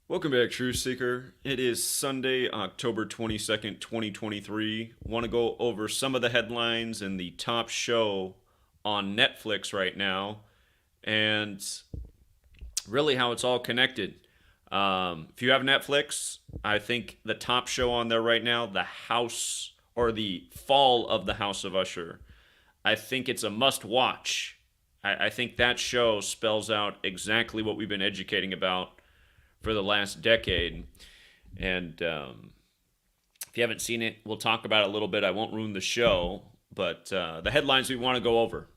Welcome back, Truth Seeker. It is Sunday, October 22nd, 2023. Want to go over some of the headlines and the top show on Netflix right now and really how it's all connected. If you have Netflix, I think the top show on there right now, The House or the Fall of the House of Usher, I think it's a must watch. I think that show spells out exactly what we've been educating about for the last decade. And if you haven't seen it, we'll talk about it a little bit. I won't ruin the show, but the headlines we want to go over.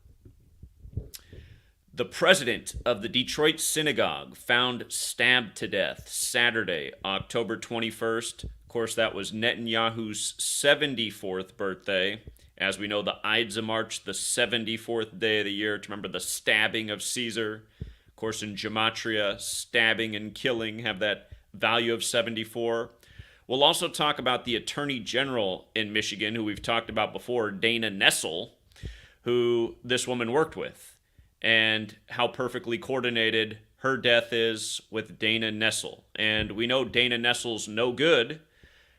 The president of the Detroit synagogue found stabbed to death Saturday, October 21st. Of course, that was Netanyahu's 74th birthday. As we know, the Ides of March, the 74th day of the year, to remember the stabbing of Caesar. Of course, in Gematria, stabbing and killing have that value of 74. We'll also talk about the Attorney General in Michigan, who we've talked about before, Dana Nessel, who this woman worked with, and how perfectly coordinated her death is with Dana Nessel. And we know Dana Nessel's no good.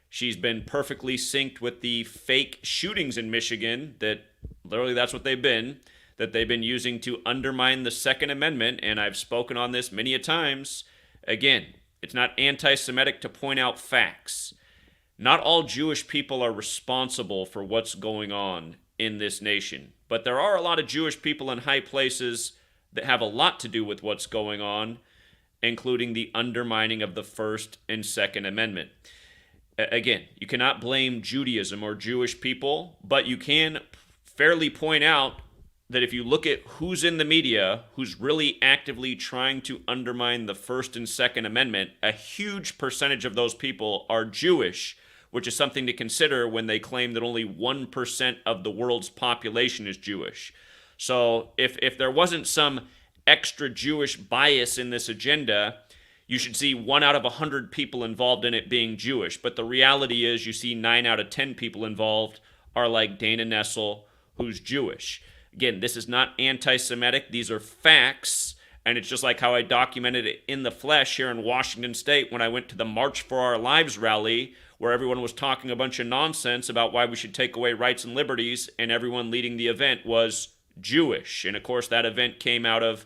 She's been perfectly synced with the fake shootings in Michigan that literally that's what they've been using to undermine the Second Amendment. And I've spoken on this many a times. Again, it's not anti-Semitic to point out facts. Not all Jewish people are responsible for what's going on in this nation. But there are a lot of Jewish people in high places that have a lot to do with what's going on, including the undermining of the First and Second Amendment. Again, you cannot blame Judaism or Jewish people, but you can fairly point out that if you look at who's in the media, who's really actively trying to undermine the First and Second Amendment, a huge percentage of those people are Jewish, which is something to consider when they claim that only 1% of the world's population is Jewish. So if there wasn't some extra Jewish bias in this agenda, you should see 1 out of 100 people involved in it being Jewish. But the reality is you see 9 out of 10 people involved are like Dana Nessel, who's Jewish. Again, this is not anti-Semitic. These are facts. And it's just like how I documented it in the flesh here in Washington State when I went to the March for Our Lives rally, where everyone was talking a bunch of nonsense about why we should take away rights and liberties, and everyone leading the event was Jewish. And of course, that event came out of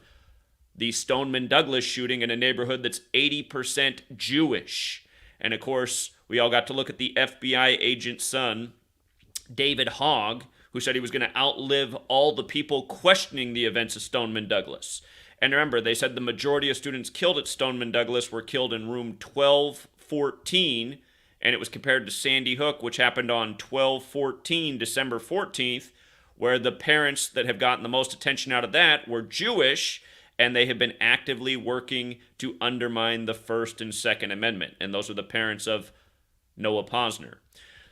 the Stoneman Douglas shooting in a neighborhood that's 80% Jewish. And of course, we all got to look at the FBI agent's son, David Hogg, who said he was going to outlive all the people questioning the events of Stoneman Douglas. And remember, they said the majority of students killed at Stoneman Douglas were killed in room 1214, and it was compared to Sandy Hook, which happened on 1214, December 14th, where the parents that have gotten the most attention out of that were Jewish, and they have been actively working to undermine the First and Second Amendment. And those are the parents of Noah Posner.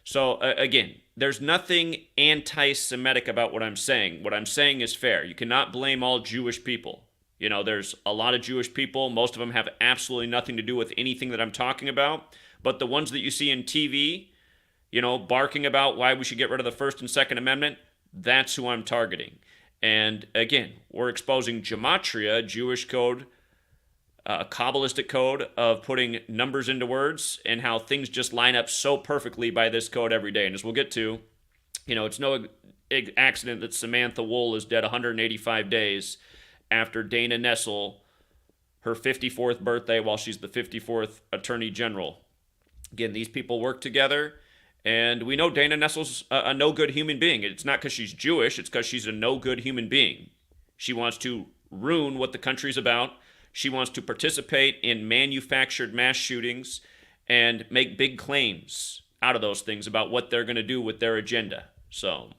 So again, there's nothing anti-Semitic about what I'm saying. What I'm saying is fair. You cannot blame all Jewish people. You know, there's a lot of Jewish people. Most of them have absolutely nothing to do with anything that I'm talking about. But the ones that you see in TV, you know, barking about why we should get rid of the First and Second Amendment, that's who I'm targeting. And again, we're exposing Gematria, a Jewish code, a Kabbalistic code of putting numbers into words, and how things just line up so perfectly by this code every day. And as we'll get to, you know, it's no accident that Samantha Wool is dead 185 days after Dana Nessel, her 54th birthday, while she's the 54th Attorney General. Again, these people work together. And we know Dana Nessel's a no-good human being. It's not because she's Jewish. It's because she's a no-good human being. She wants to ruin what the country's about. She wants to participate in manufactured mass shootings and make big claims out of those things about what they're going to do with their agenda. So,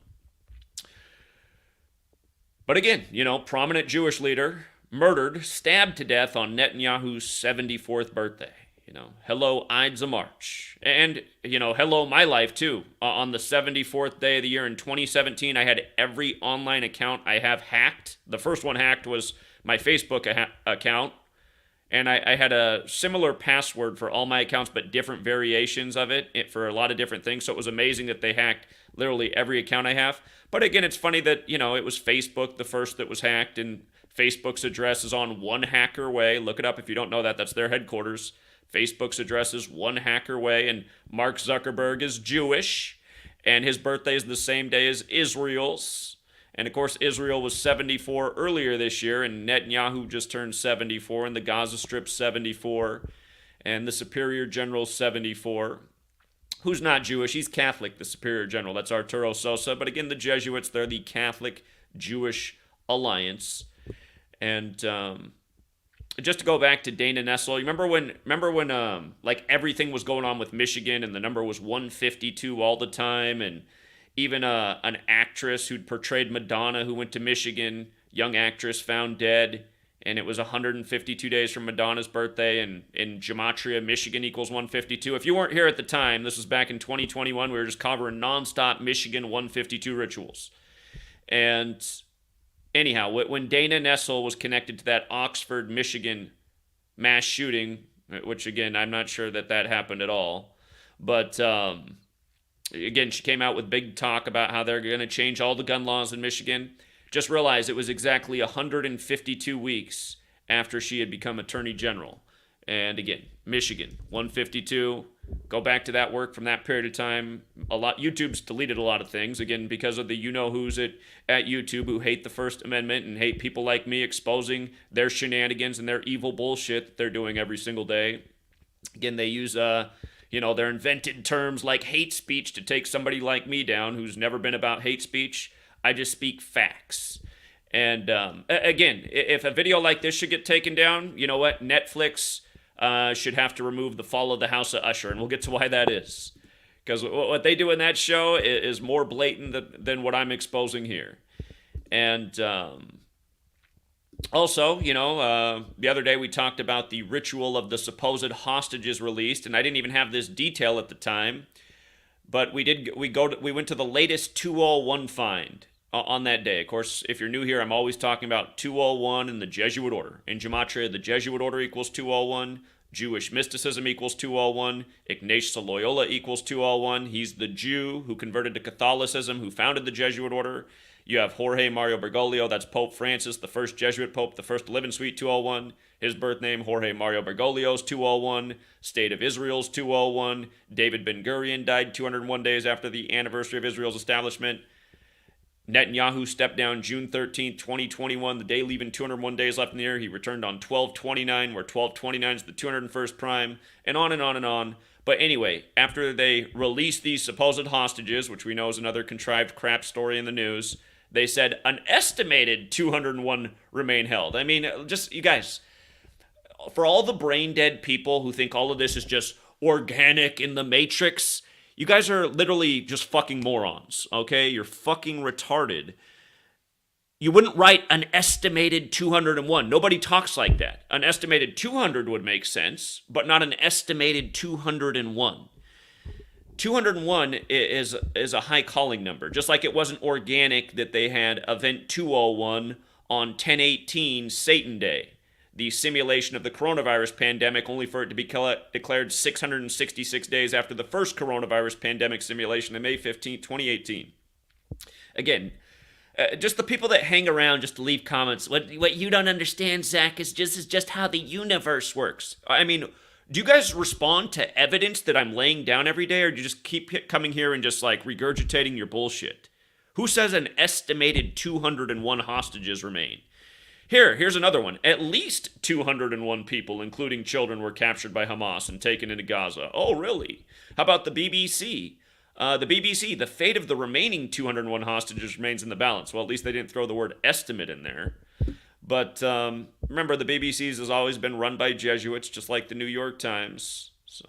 but again, you know, prominent Jewish leader murdered, stabbed to death on Netanyahu's 74th birthday. You know, hello, Ides of March. And, you know, hello, my life, too. On the 74th day of the year in 2017, I had every online account I have hacked. The first one hacked was my Facebook account. And I had a similar password for all my accounts, but different variations of it for a lot of different things. So it was amazing that they hacked literally every account I have. But again, it's funny that, you know, it was Facebook the first that was hacked, and Facebook's address is on One Hacker Way. Look it up if you don't know that. That's their headquarters. Facebook's address is one hacker away, and Mark Zuckerberg is Jewish, and his birthday is the same day as Israel's. And of course, Israel was 74 earlier this year, and Netanyahu just turned 74, and the Gaza Strip 74, and the Superior General 74. Who's not Jewish? He's Catholic, the Superior General. That's Arturo Sosa. But again, the Jesuits, they're the Catholic Jewish Alliance. And just to go back to Dana Nessel, you remember when like everything was going on with Michigan and the number was 152 all the time, and even an actress who'd portrayed Madonna who went to Michigan, young actress, found dead, and it was 152 days from Madonna's birthday, and in Gematria, Michigan equals 152. If you weren't here at the time, this was back in 2021, we were just covering nonstop Michigan 152 rituals. And anyhow, when Dana Nessel was connected to that Oxford, Michigan mass shooting, which again, I'm not sure that happened at all, but again, she came out with big talk about how they're going to change all the gun laws in Michigan. Just realized it was exactly 152 weeks after she had become Attorney General. And again, Michigan, 152. Go back to that work from that period of time. YouTube's deleted a lot of things, again, because of the you-know-who's at YouTube who hate the First Amendment and hate people like me exposing their shenanigans and their evil bullshit that they're doing every single day. Again, they use their invented terms like hate speech to take somebody like me down who's never been about hate speech. I just speak facts. And again, if a video like this should get taken down, you know what? Netflix should have to remove the fall of the House of Usher, and we'll get to why that is. Because what they do in that show is more blatant than what I'm exposing here. And also, the other day we talked about the ritual of the supposed hostages released, and I didn't even have this detail at the time, but we went to the latest 201 find on that day. Of course, if you're new here, I'm always talking about 201 and the Jesuit order. In Gematria, the Jesuit order equals 201. Jewish mysticism equals 201. Ignatius of Loyola equals 201. He's the Jew who converted to Catholicism, who founded the Jesuit order. You have Jorge Mario Bergoglio, that's Pope Francis, the first Jesuit Pope, the first to live in Suite 201. His birth name, Jorge Mario Bergoglio's 201. State of Israel's 201. David Ben-Gurion died 201 days after the anniversary of Israel's establishment. Netanyahu stepped down June 13, 2021, the day leaving 201 days left in the year. He returned on 12/29, where 12/29 is the 201st prime, and on and on and on. But anyway, after they released these supposed hostages, which we know is another contrived crap story in the news, they said an estimated 201 remain held. I mean, just, you guys, for all the brain-dead people who think all of this is just organic in the Matrix, you guys are literally just fucking morons, okay? You're fucking retarded. You wouldn't write an estimated 201. Nobody talks like that. An estimated 200 would make sense, but not an estimated 201. 201 is a high calling number, just like it wasn't organic that they had Event 201 on 10/18 Satan Day, the simulation of the coronavirus pandemic, only for it to be declared 666 days after the first coronavirus pandemic simulation on May 15, 2018. Again, just the people that hang around just to leave comments, what you don't understand, Zach, is just how the universe works. I mean, do you guys respond to evidence that I'm laying down every day, or do you just keep coming here and just like regurgitating your bullshit? Who says an estimated 201 hostages remain? Here's another one. At least 201 people, including children, were captured by Hamas and taken into Gaza. Oh, really? How about the BBC? The fate of the remaining 201 hostages remains in the balance. Well, at least they didn't throw the word estimate in there. But remember, the BBC's has always been run by Jesuits, just like the New York Times. So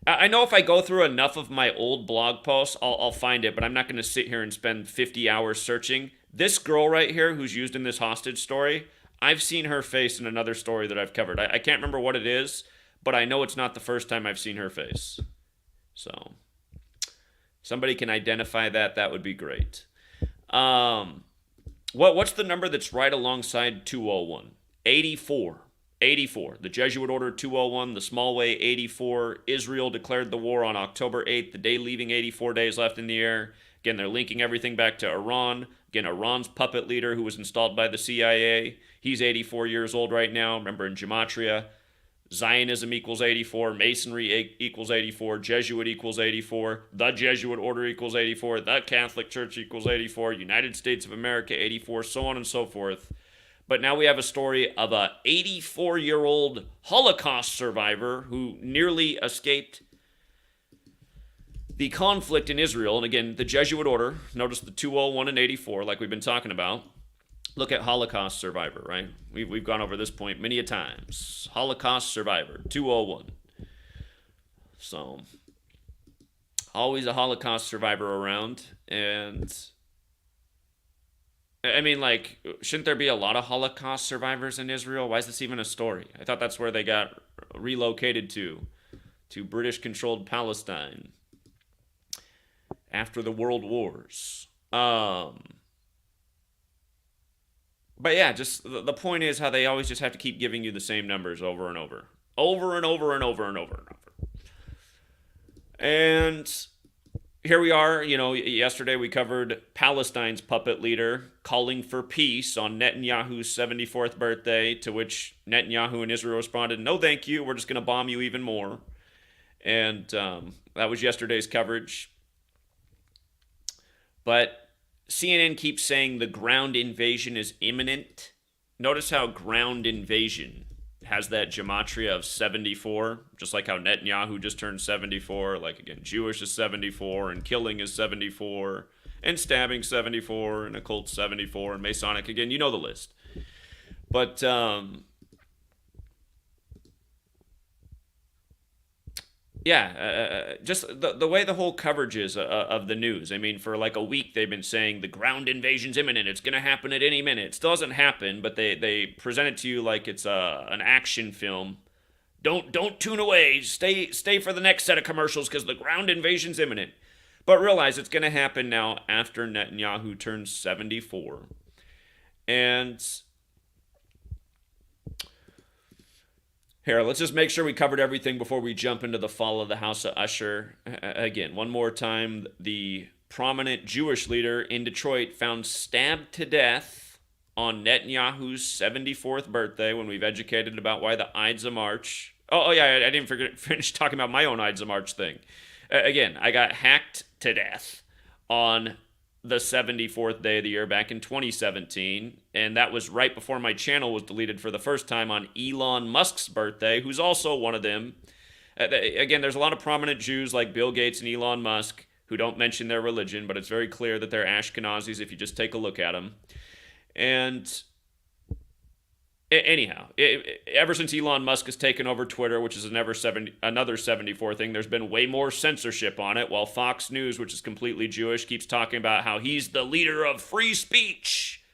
I know if I go through enough of my old blog posts, I'll find it, but I'm not going to sit here and spend 50 hours searching. This girl right here who's used in this hostage story, I've seen her face in another story that I've covered. I can't remember what it is, but I know it's not the first time I've seen her face. So, somebody can identify that would be great. What's the number that's right alongside 201? 84. 84. The Jesuit order 201, the small way 84. Israel declared the war on October 8th, the day leaving 84 days left in the air. Again, they're linking everything back to Iran. Again, Iran's puppet leader who was installed by the CIA. He's 84 years old right now. Remember in Gematria, Zionism equals 84, Masonry equals 84, Jesuit equals 84, the Jesuit Order equals 84, the Catholic Church equals 84, United States of America 84, so on and so forth. But now we have a story of a 84-year-old Holocaust survivor who nearly escaped the conflict in Israel. And again, the Jesuit Order, notice the 201 and 84, like we've been talking about. Look at Holocaust survivor, right? We've gone over this point many a times. Holocaust survivor, 201. So, always a Holocaust survivor around. And, I mean, like, shouldn't there be a lot of Holocaust survivors in Israel? Why is this even a story? I thought that's where they got relocated to British-controlled Palestine after the World Wars. But yeah, just the point is how they always just have to keep giving you the same numbers over and over. Over and over and over and over and over. And here we are, yesterday we covered Palestine's puppet leader calling for peace on Netanyahu's 74th birthday, to which Netanyahu and Israel responded, no thank you, we're just going to bomb you even more. And that was yesterday's coverage. But CNN keeps saying the ground invasion is imminent. Notice how ground invasion has that gematria of 74, just like how Netanyahu just turned 74. Like, again, Jewish is 74, and killing is 74, and stabbing 74, and occult 74, and Masonic, again, you know the list. But, yeah, just the way the whole coverage is of the news. I mean, for like a week, they've been saying the ground invasion's imminent. It's going to happen at any minute. It still doesn't happen, but they present it to you like it's an action film. Don't tune away. Stay for the next set of commercials because the ground invasion's imminent. But realize it's going to happen now after Netanyahu turns 74. And here, let's just make sure we covered everything before we jump into the fall of the House of Usher. Again, one more time, the prominent Jewish leader in Detroit found stabbed to death on Netanyahu's 74th birthday, when we've educated about why the Ides of March. Oh yeah, I didn't finish talking about my own Ides of March thing. Again, I got hacked to death on the 74th day of the year back in 2017, and that was right before my channel was deleted for the first time on Elon Musk's birthday, who's also one of them. Again, there's a lot of prominent Jews like Bill Gates and Elon Musk who don't mention their religion, but it's very clear that they're Ashkenazis if you just take a look at them. And anyhow, ever since Elon Musk has taken over Twitter, which is another 74 thing, there's been way more censorship on it, while Fox News, which is completely Jewish, keeps talking about how he's the leader of free speech.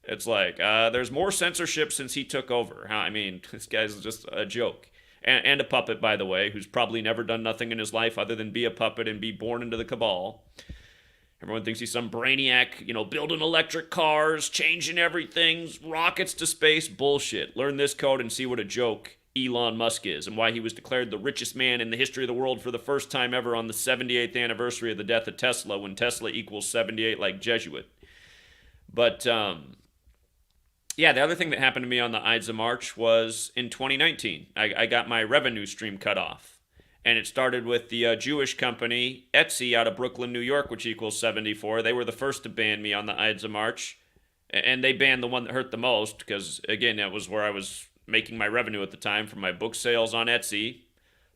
It's like, there's more censorship since he took over. I mean, this guy's just a joke. And a puppet, by the way, who's probably never done nothing in his life other than be a puppet and be born into the cabal. Everyone thinks he's some brainiac, building electric cars, changing everything, rockets to space. Bullshit. Learn this code and see what a joke Elon Musk is, and why he was declared the richest man in the history of the world for the first time ever on the 78th anniversary of the death of Tesla, when Tesla equals 78 like Jesuit. But, yeah, the other thing that happened to me on the Ides of March was in 2019. I got my revenue stream cut off. And it started with the Jewish company, Etsy, out of Brooklyn, New York, which equals 74. They were the first to ban me on the Ides of March. And they banned the one that hurt the most, because, again, that was where I was making my revenue at the time from my book sales on Etsy.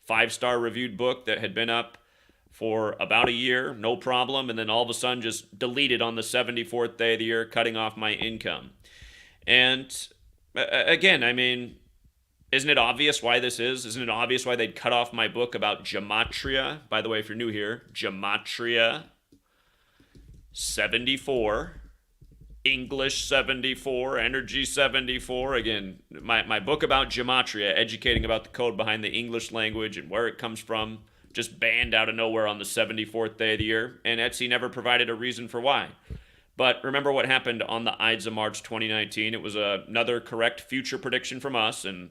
5-star reviewed book that had been up for about a year, no problem. And then all of a sudden just deleted on the 74th day of the year, cutting off my income. And, again, I mean, isn't it obvious why this is? Isn't it obvious why they'd cut off my book about gematria? By the way, if you're new here, gematria 74, English 74, energy 74. Again, my book about gematria, educating about the code behind the English language and where it comes from, just banned out of nowhere on the 74th day of the year, and Etsy never provided a reason for why. But remember what happened on the Ides of March 2019. It was another correct future prediction from us, and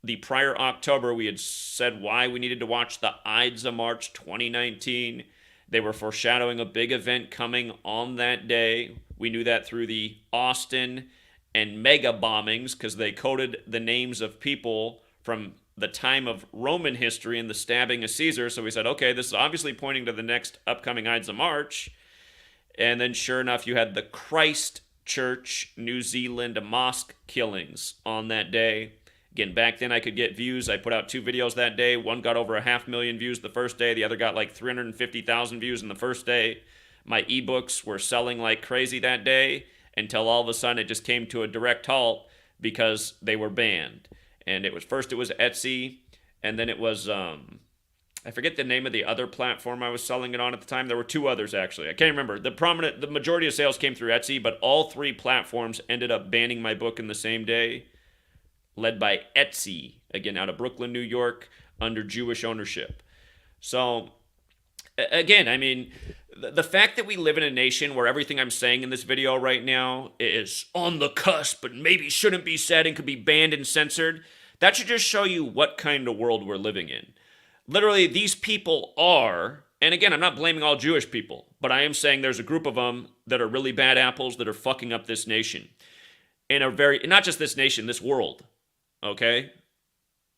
the prior October, we had said why we needed to watch the Ides of March 2019. They were foreshadowing a big event coming on that day. We knew that through the Austin and mega bombings, because they coded the names of people from the time of Roman history and the stabbing of Caesar. So we said, okay, this is obviously pointing to the next upcoming Ides of March. And then sure enough, you had the Christ Church New Zealand mosque killings on that day. Again, back then I could get views. I put out 2 videos that day. One got over 500,000 views the first day. The other got like 350,000 views in the first day. My ebooks were selling like crazy that day until all of a sudden it just came to a direct halt because they were banned. And it was Etsy, and then it was I forget the name of the other platform I was selling it on at the time. There were 2 others actually. I can't remember. The majority of sales came through Etsy, but all 3 platforms ended up banning my book in the same day, led by Etsy, again out of Brooklyn, New York, under Jewish ownership. So again, I mean, the fact that we live in a nation where everything I'm saying in this video right now is on the cusp and maybe shouldn't be said and could be banned and censored, that should just show you what kind of world we're living in. Literally, these people are, and again, I'm not blaming all Jewish people, but I am saying there's a group of them that are really bad apples that are fucking up this nation. And not just this nation, this world, okay?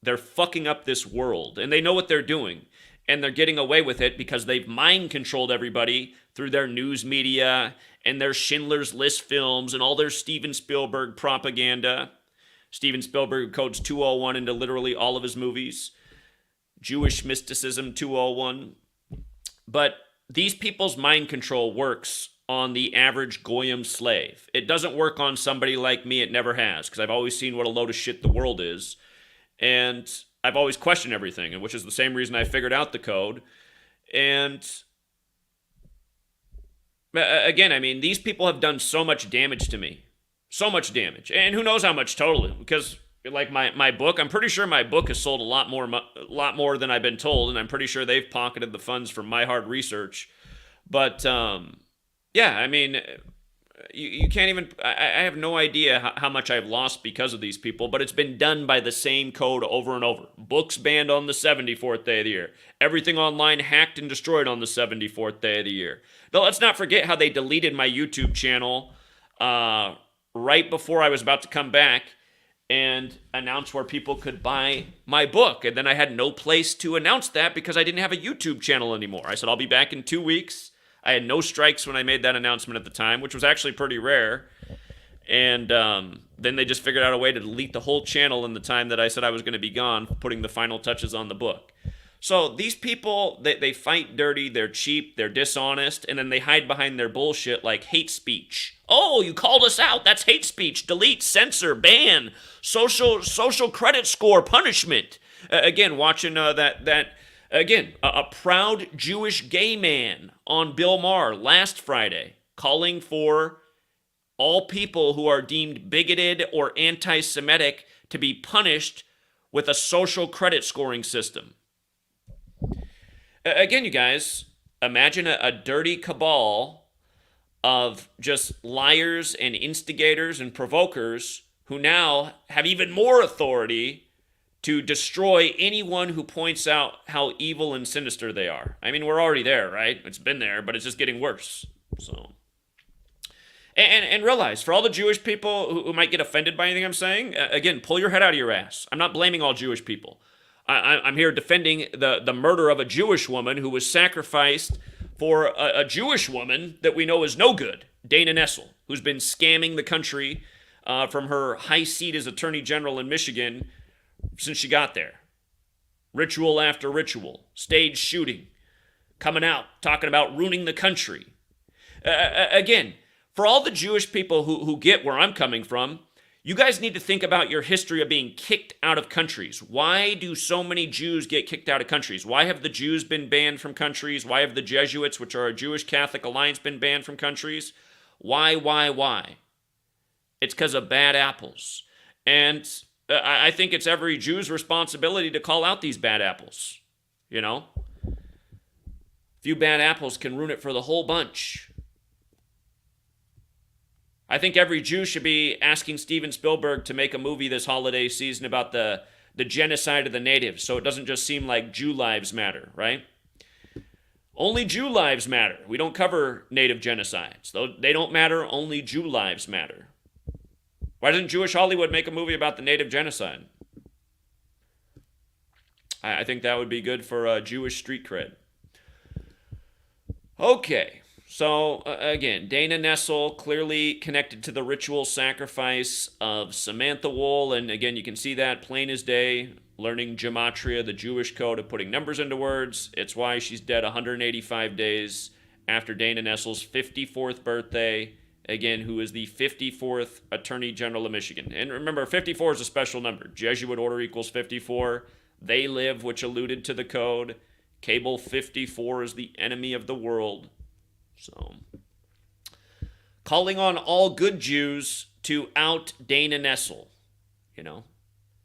They're fucking up this world, and they know what they're doing. And they're getting away with it because they've mind controlled everybody through their news media and their Schindler's List films and all their Steven Spielberg propaganda. Steven Spielberg codes 201 into literally all of his movies. Jewish mysticism 201. But these people's mind control works on the average Goyim slave. It doesn't work on somebody like me. It never has, because I've always seen what a load of shit the world is. And I've always questioned everything, and which is the same reason I figured out the code. And again, I mean, these people have done so much damage to me. So much damage. And who knows how much totally, because like my book, I'm pretty sure my book has sold a lot more than I've been told, and I'm pretty sure they've pocketed the funds from my hard research. But yeah, I mean, you can't even, I have no idea how much I've lost because of these people, but it's been done by the same code over and over. Books banned on the 74th day of the year. Everything online hacked and destroyed on the 74th day of the year. Now, let's not forget how they deleted my YouTube channel right before I was about to come back and announce where people could buy my book. And then I had no place to announce that because I didn't have a YouTube channel anymore. I said, I'll be back in 2 weeks. I had no strikes when I made that announcement at the time, which was actually pretty rare. And then they just figured out a way to delete the whole channel in the time that I said I was going to be gone, putting the final touches on the book. So these people, they fight dirty, they're cheap, they're dishonest, and then they hide behind their bullshit like hate speech. Oh, you called us out. That's hate speech. Delete, censor, ban, social credit score, punishment. Again, watching Again, a proud Jewish gay man on Bill Maher last Friday calling for all people who are deemed bigoted or anti-Semitic to be punished with a social credit scoring system. Again, you guys, imagine a dirty cabal of just liars and instigators and provokers who now have even more authority to destroy anyone who points out how evil and sinister they are. I mean, we're already there, right? It's been there, but it's just getting worse. So, and realize, for all the Jewish people who might get offended by anything I'm saying, again, pull your head out of your ass. I'm not blaming all Jewish people. I'm here defending the murder of a Jewish woman who was sacrificed for a Jewish woman that we know is no good, Dana Nessel, who's been scamming the country from her high seat as Attorney General in Michigan since she got there. Ritual after ritual, stage shooting, coming out, talking about ruining the country. Again, for all the Jewish people who get where I'm coming from, you guys need to think about your history of being kicked out of countries. Why do so many Jews get kicked out of countries? Why have the Jews been banned from countries? Why have the Jesuits, which are a Jewish Catholic alliance, been banned from countries? Why? It's because of bad apples. And I think it's every Jew's responsibility to call out these bad apples. You know? A few bad apples can ruin it for the whole bunch. I think every Jew should be asking Steven Spielberg to make a movie this holiday season about the genocide of the natives, so it doesn't just seem like Jew lives matter, right? Only Jew lives matter. We don't cover native genocides. Though they don't matter, only Jew lives matter. Why doesn't Jewish Hollywood make a movie about the native genocide? I think that would be good for Jewish street cred. Okay, so again, Dana Nessel clearly connected to the ritual sacrifice of Samantha Wool, and again, you can see that plain as day, learning Gematria, the Jewish code of putting numbers into words. It's why she's dead 185 days after Dana Nessel's 54th birthday, again, who is the 54th Attorney General of Michigan. And remember, 54 is a special number. Jesuit order equals 54. They live, which alluded to the code. Cable 54 is the enemy of the world. So, calling on all good Jews to out Dana Nessel. You know,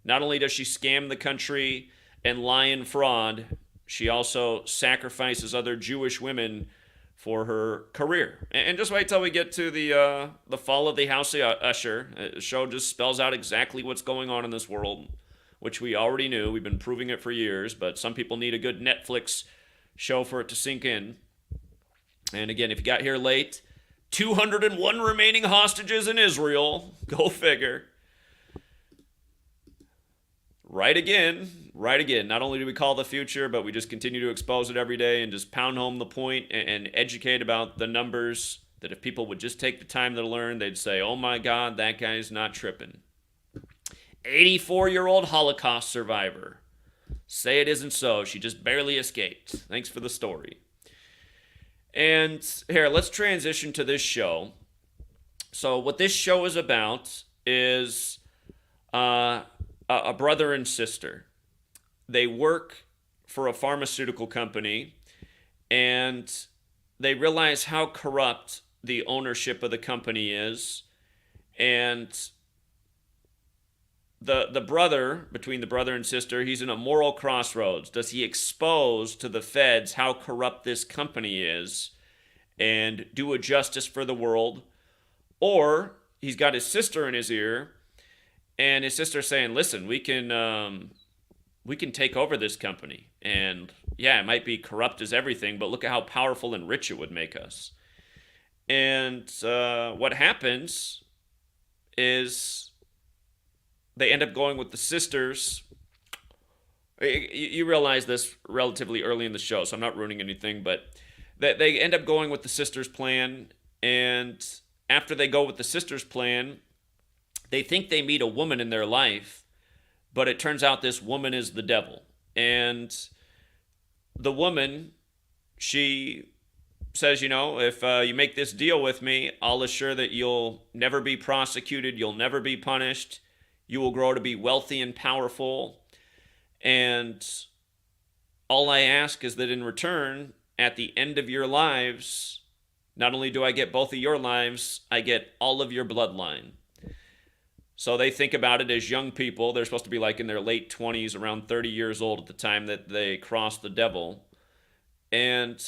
not only does she scam the country and lie and fraud, she also sacrifices other Jewish women for her career. And just wait till we get to the fall of the House of Usher. The show just spells out exactly what's going on in this world, which we already knew. We've been proving it for years, but some people need a good Netflix show for it to sink in. And again, if you got here late, 201 remaining hostages in Israel. Go figure. Right again. Not only do we call the future, but we just continue to expose it every day and just pound home the point and educate about the numbers that if people would just take the time to learn, they'd say, oh my God, that guy's not tripping. 84-year-old Holocaust survivor. Say it isn't so. She just barely escaped. Thanks for the story. And here, let's transition to this show. So what this show is about is a brother and sister. They work for a pharmaceutical company, and they realize how corrupt the ownership of the company is. And the brother, between the brother and sister, he's in a moral crossroads. Does he expose to the feds how corrupt this company is and do a justice for the world? Or he's got his sister in his ear, and his sister's saying, listen, we can take over this company. And yeah, it might be corrupt as everything, but look at how powerful and rich it would make us. And what happens is they end up going with the sisters. You realize this relatively early in the show, so I'm not ruining anything, but they end up going with the sisters' plan, and after they go with the sisters' plan, they think they meet a woman in their life, but it turns out this woman is the devil. And the woman, she says, you know, if you make this deal with me, I'll assure that you'll never be prosecuted, you'll never be punished, you will grow to be wealthy and powerful, and all I ask is that in return, at the end of your lives, not only do I get both of your lives, I get all of your bloodline. So they think about it as young people. They're supposed to be like in their late 20s, around 30 years old at the time that they cross the devil. And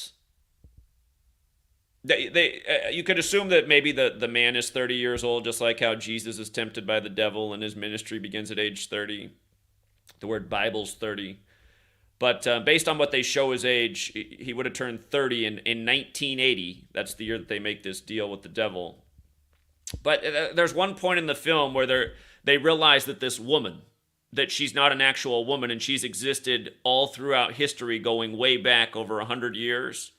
you could assume that maybe the man is 30 years old, just like how Jesus is tempted by the devil and his ministry begins at age 30. The word Bible's 30. But based on what they show his age, he would have turned 30 in 1980. That's the year that they make this deal with the devil. But there's one point in the film where they realize that this woman, that she's not an actual woman, and she's existed all throughout history going way back over 100 years.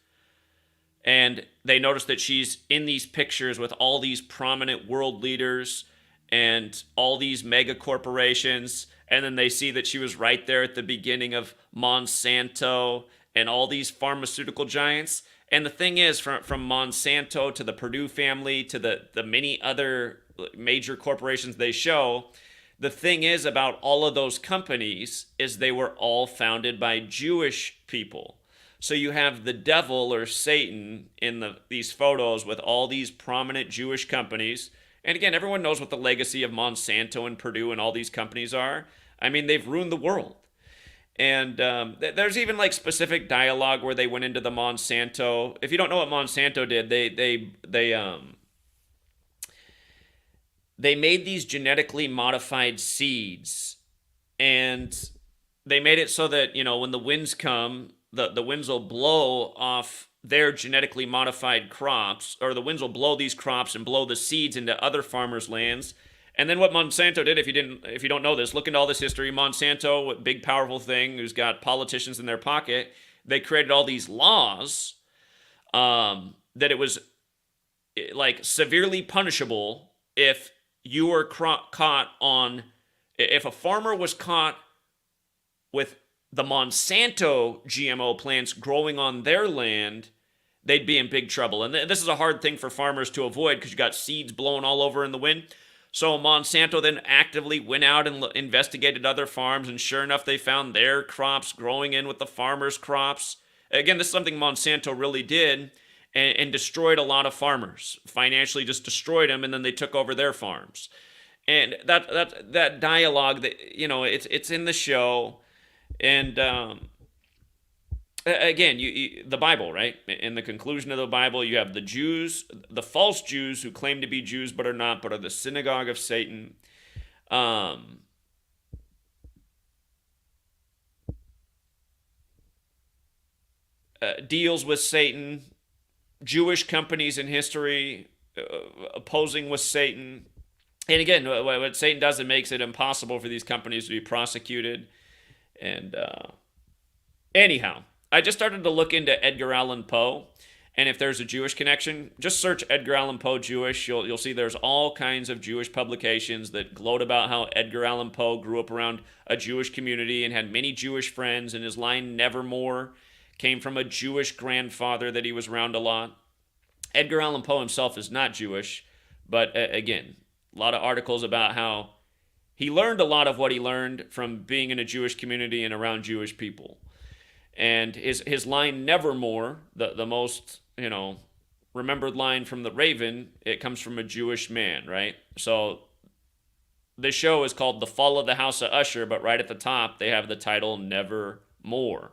And they notice that she's in these pictures with all these prominent world leaders and all these mega corporations. And then they see that she was right there at the beginning of Monsanto and all these pharmaceutical giants. And the thing is, from Monsanto to the Purdue family to the many other major corporations they show, the thing is about all of those companies is they were all founded by Jewish people. So you have the devil or Satan in these photos with all these prominent Jewish companies. And again, everyone knows what the legacy of Monsanto and Purdue and all these companies are. I mean, they've ruined the world. And there's even like specific dialogue where they went into the Monsanto. If you don't know what Monsanto did, they made these genetically modified seeds, and they made it so that, you know, when the winds come, the winds will blow off their genetically modified crops, or the winds will blow these crops and blow the seeds into other farmers' lands. And then what Monsanto did, if you don't know this, look into all this history. Monsanto, big powerful thing, who's got politicians in their pocket. They created all these laws that it was like severely punishable if you were caught on, if a farmer was caught with the Monsanto GMO plants growing on their land, they'd be in big trouble. And this is a hard thing for farmers to avoid because you got seeds blowing all over in the wind. So Monsanto then actively went out and investigated other farms, and sure enough, they found their crops growing in with the farmers' crops. Again, this is something Monsanto really did, and destroyed a lot of farmers. Financially just destroyed them, and then they took over their farms. And that dialogue, that it's in the show. And again, the Bible, right? In the conclusion of the Bible, you have the Jews, the false Jews who claim to be Jews but are not, but are the synagogue of Satan. Deals with Satan, Jewish companies in history opposing with Satan. And again, what Satan does, it makes it impossible for these companies to be prosecuted. And anyhow, I just started to look into Edgar Allan Poe, and if there's a Jewish connection, just search Edgar Allan Poe Jewish. You'll see there's all kinds of Jewish publications that gloat about how Edgar Allan Poe grew up around a Jewish community and had many Jewish friends, and his line "Nevermore" came from a Jewish grandfather that he was around a lot. Edgar Allan Poe himself is not Jewish, but again, a lot of articles about how he learned a lot of what he learned from being in a Jewish community and around Jewish people. And his line "Nevermore," the most, remembered line from The Raven, it comes from a Jewish man, right? So the show is called The Fall of the House of Usher, but right at the top they have the title "Nevermore."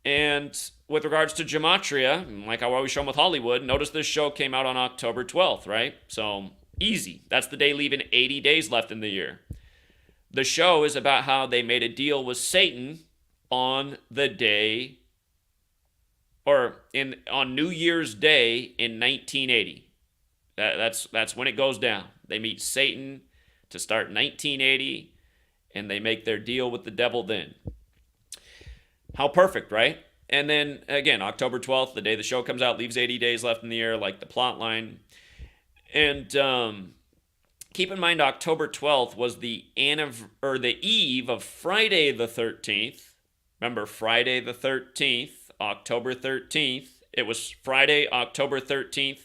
And with regards to Gematria, like I always show them with Hollywood, notice this show came out on October 12th, right? So easy. That's the day leaving 80 days left in the year. The show is about how they made a deal with Satan on the day, or on New Year's Day in 1980. That's when it goes down. They meet Satan to start 1980, and they make their deal with the devil then. How perfect, right? And then again, October 12th, the day the show comes out, leaves 80 days left in the year, like the plot line. And keep in mind, October 12th was the eve of Friday the 13th. Remember, Friday the 13th, October 13th. It was Friday, October 13th,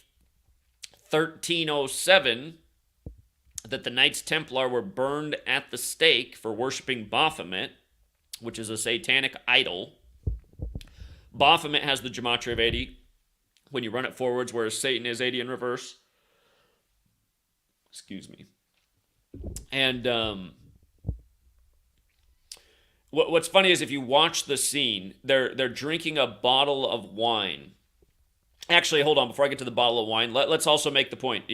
1307, that the Knights Templar were burned at the stake for worshiping Baphomet, which is a satanic idol. Baphomet has the gematria of 80 when you run it forwards, whereas Satan is 80 in reverse. Excuse me. And what's funny is if you watch the scene, they're drinking a bottle of wine. Actually, hold on, before I get to the bottle of wine, let's also make the point.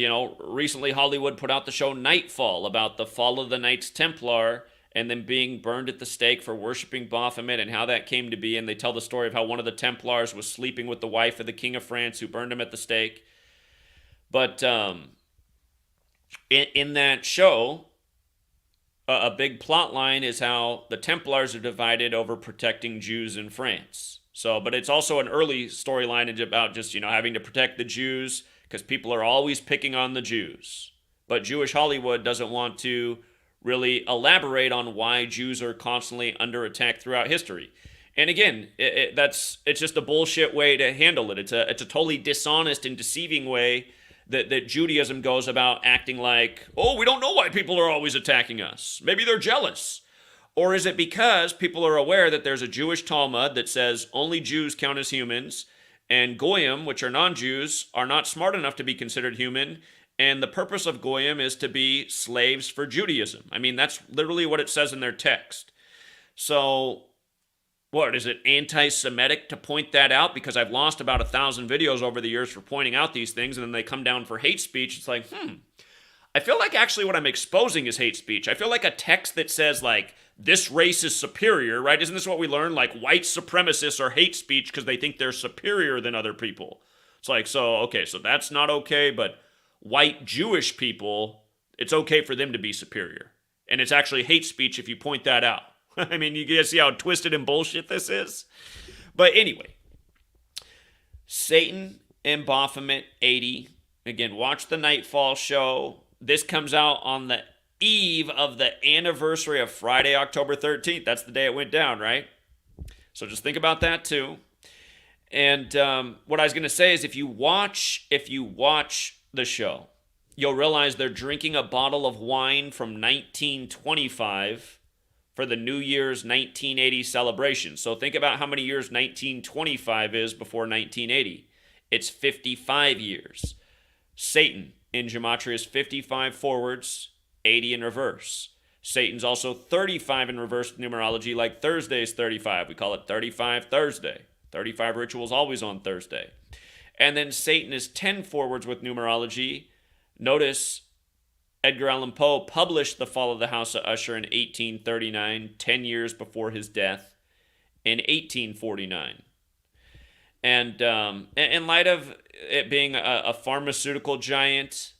Recently Hollywood put out the show Nightfall about the fall of the Knights Templar and them being burned at the stake for worshiping Baphomet and how that came to be. And they tell the story of how one of the Templars was sleeping with the wife of the King of France who burned him at the stake. But in that show, a big plot line is how the Templars are divided over protecting Jews in France. So, but it's also an early storyline about just, having to protect the Jews because people are always picking on the Jews. But Jewish Hollywood doesn't want to really elaborate on why Jews are constantly under attack throughout history. And again, it's just a bullshit way to handle it. It's a totally dishonest and deceiving way that Judaism goes about acting like, oh, we don't know why people are always attacking us. Maybe they're jealous. Or is it because people are aware that there's a Jewish Talmud that says only Jews count as humans, and Goyim, which are non-Jews, are not smart enough to be considered human, and the purpose of Goyim is to be slaves for Judaism. I mean, that's literally what it says in their text. So, what, is it anti-Semitic to point that out? Because I've lost about 1,000 videos over the years for pointing out these things, and then they come down for hate speech. It's like, I feel like actually what I'm exposing is hate speech. I feel like a text that says, like, this race is superior, right? Isn't this what we learn? Like, white supremacists are hate speech because they think they're superior than other people. It's like, so that's not okay, but white Jewish people, It's okay for them to be superior. And it's actually hate speech if you point that out. I mean, you guys see how twisted and bullshit this is? But anyway, Satan and Baphomet 80. Again, watch the Nightfall show. This comes out on the eve of the anniversary of Friday, October 13th. That's the day it went down, right? So just think about that too. And what I was going to say is if you watch the show, you'll realize they're drinking a bottle of wine from 1925 for the New Year's 1980 celebration. So think about how many years 1925 is before 1980. It's 55 years. Satan in Gematria is 55 forwards, 80 in reverse. Satan's also 35 in reverse numerology, like Thursday's 35. We call it 35 Thursday. 35 rituals always on Thursday. And then Satan is 10 forwards with numerology. Notice Edgar Allan Poe published The Fall of the House of Usher in 1839, 10 years before his death in 1849. And in light of it being a pharmaceutical giant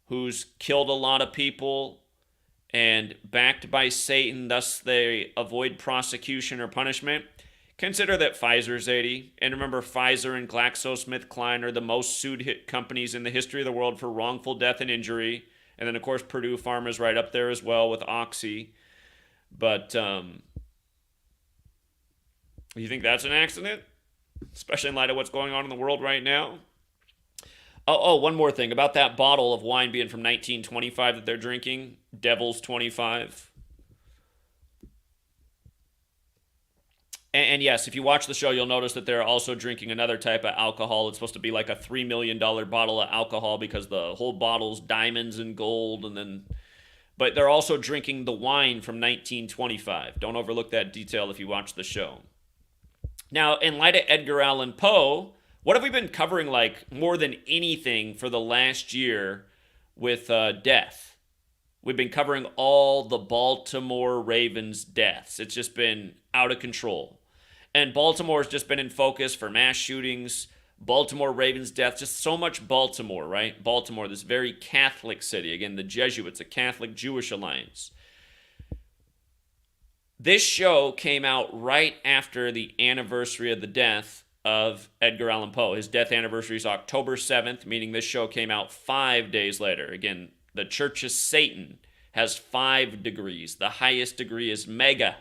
who's killed a lot of people and backed by Satan, thus they avoid prosecution or punishment, consider that Pfizer's 80. And remember, Pfizer and GlaxoSmithKline are the most sued hit companies in the history of the world for wrongful death and injury. And then, of course, Purdue Pharma's right up there as well with Oxy. But you think that's an accident? Especially in light of what's going on in the world right now? Oh, one more thing about that bottle of wine being from 1925 that they're drinking, Devil's 25. And yes, if you watch the show, you'll notice that they're also drinking another type of alcohol. It's supposed to be like a $3 million bottle of alcohol because the whole bottle's diamonds and gold. But they're also drinking the wine from 1925. Don't overlook that detail if you watch the show. Now, in light of Edgar Allan Poe, what have we been covering like more than anything for the last year with death? We've been covering all the Baltimore Ravens deaths. It's just been out of control. And Baltimore's just been in focus for mass shootings, Baltimore Ravens deaths, just so much Baltimore, right? Baltimore, this very Catholic city. Again, the Jesuits, a Catholic-Jewish alliance. This show came out right after the anniversary of the death of Edgar Allan Poe. His death anniversary is October 7th, meaning this show came out 5 days later. Again, the Church of Satan has 5 degrees. The highest degree is Mega,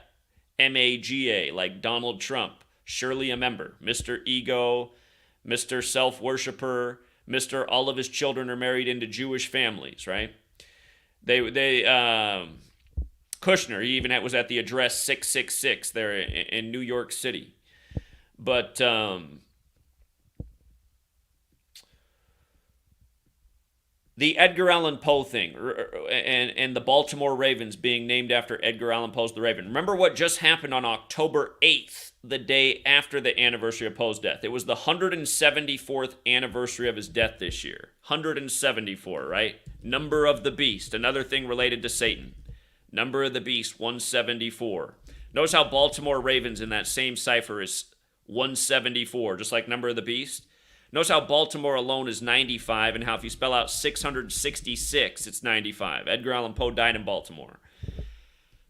M-A-G-A, like Donald Trump. Surely a member. Mr. Ego, Mr. Self-Worshipper, Mr. All of his children are married into Jewish families, right? Kushner, he even was at the address 666 there in New York City. But the Edgar Allan Poe thing and the Baltimore Ravens being named after Edgar Allan Poe's The Raven. Remember what just happened on October 8th, the day after the anniversary of Poe's death. It was the 174th anniversary of his death this year. 174, right? Number of the beast, another thing related to Satan. Number of the beast, 174. Notice how Baltimore Ravens in that same cipher is 174, just like number of the beast. Notice how Baltimore alone is 95, and how if you spell out 666, it's 95. Edgar Allan Poe died in Baltimore.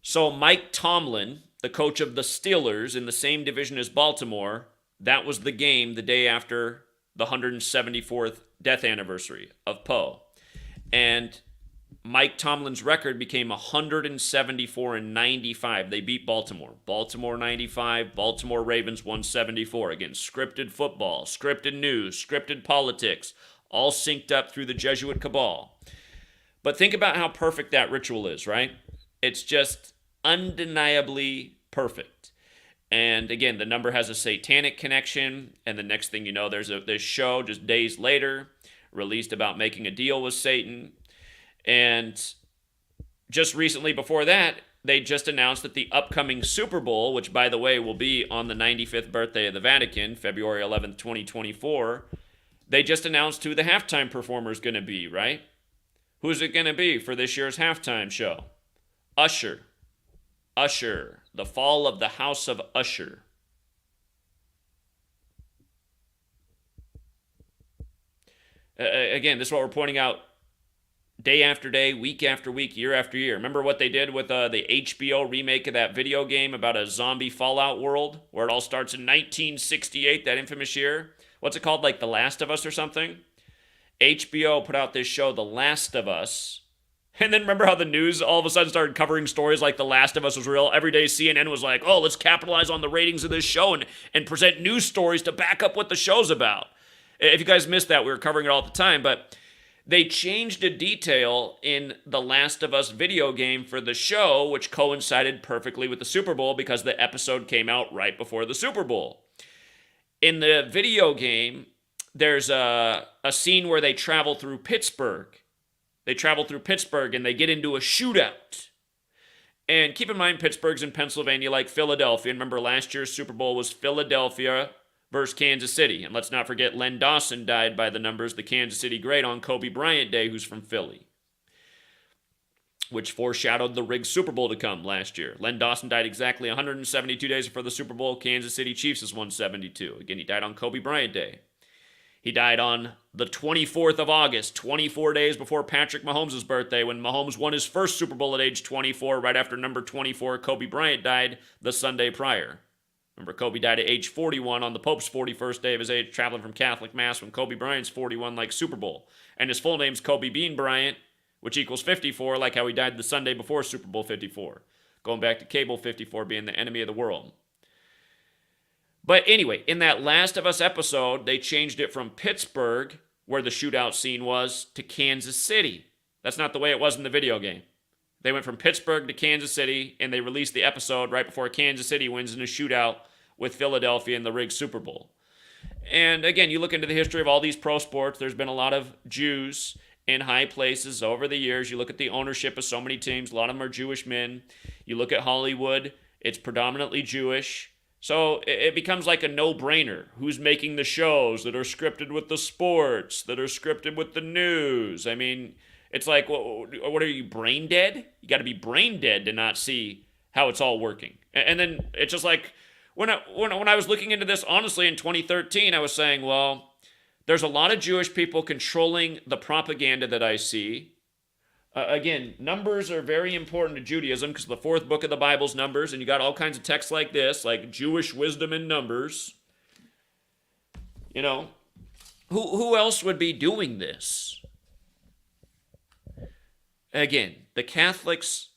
So Mike Tomlin, the coach of the Steelers in the same division as Baltimore, that was the game the day after the 174th death anniversary of Poe. And Mike Tomlin's record became 174-95. They beat Baltimore. Baltimore 95, Baltimore Ravens 174. Again, scripted football, scripted news, scripted politics, all synced up through the Jesuit cabal. But think about how perfect that ritual is, right? It's just undeniably perfect. And again, the number has a satanic connection, and the next thing you know, there's this show just days later released about making a deal with Satan. And just recently before that, they just announced that the upcoming Super Bowl, which, by the way, will be on the 95th birthday of the Vatican, February 11th, 2024, they just announced who the halftime performer is going to be, right? Who's it going to be for this year's halftime show? Usher. Usher. The Fall of the House of Usher. Again, this is what we're pointing out day after day, week after week, year after year. Remember what they did with the HBO remake of that video game about a zombie Fallout world, where it all starts in 1968, that infamous year? What's it called, like The Last of Us or something? HBO put out this show, The Last of Us. And then remember how the news all of a sudden started covering stories like The Last of Us was real? Every day CNN was like, oh, let's capitalize on the ratings of this show and present news stories to back up what the show's about. If you guys missed that, we were covering it all the time, but they changed a detail in The Last of Us video game for the show, which coincided perfectly with the Super Bowl because the episode came out right before the Super Bowl. In the video game, there's a scene where they travel through Pittsburgh. They travel through Pittsburgh and they get into a shootout. And keep in mind, Pittsburgh's in Pennsylvania like Philadelphia. And remember, last year's Super Bowl was Philadelphia versus Kansas City. And let's not forget, Len Dawson died by the numbers, the Kansas City great, on Kobe Bryant Day, who's from Philly, which foreshadowed the rigged Super Bowl to come last year. Len Dawson died exactly 172 days before the Super Bowl. Kansas City Chiefs is 172. Again, he died on Kobe Bryant Day. He died on the 24th of August, 24 days before Patrick Mahomes' birthday, when Mahomes won his first Super Bowl at age 24, right after number 24, Kobe Bryant, died the Sunday prior. Remember, Kobe died at age 41 on the Pope's 41st day of his age, traveling from Catholic Mass, when Kobe Bryant's 41, like Super Bowl. And his full name's Kobe Bean Bryant, which equals 54, like how he died the Sunday before Super Bowl 54. Going back to Cable 54 being the enemy of the world. But anyway, in that Last of Us episode, they changed it from Pittsburgh, where the shootout scene was, to Kansas City. That's not the way it was in the video game. They went from Pittsburgh to Kansas City, and they released the episode right before Kansas City wins in a shootout with Philadelphia in the rigged Super Bowl. And again, you look into the history of all these pro sports, there's been a lot of Jews in high places over the years. You look at the ownership of so many teams, a lot of them are Jewish men. You look at Hollywood, it's predominantly Jewish. So it becomes like a no-brainer. Who's making the shows that are scripted with the sports, that are scripted with the news? I mean, it's like, what are you, brain dead? You got to be brain dead to not see how it's all working. And then it's just like, when I was looking into this, honestly, in 2013, I was saying, well, there's a lot of Jewish people controlling the propaganda that I see. Again, numbers are very important to Judaism because the fourth book of the Bible's Numbers, and you got all kinds of texts like this, like Jewish wisdom in numbers. You know, who else would be doing this? Again, the Catholics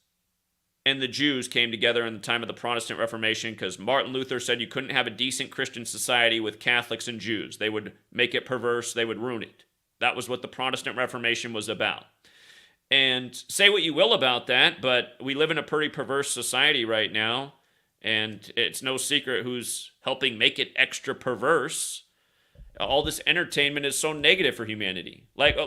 and the Jews came together in the time of the Protestant Reformation because Martin Luther said you couldn't have a decent Christian society with Catholics and Jews. They would make it perverse, they would ruin it. That was what the Protestant Reformation was about. And say what you will about that, but we live in a pretty perverse society right now, and it's no secret who's helping make it extra perverse. All this entertainment is so negative for humanity. Like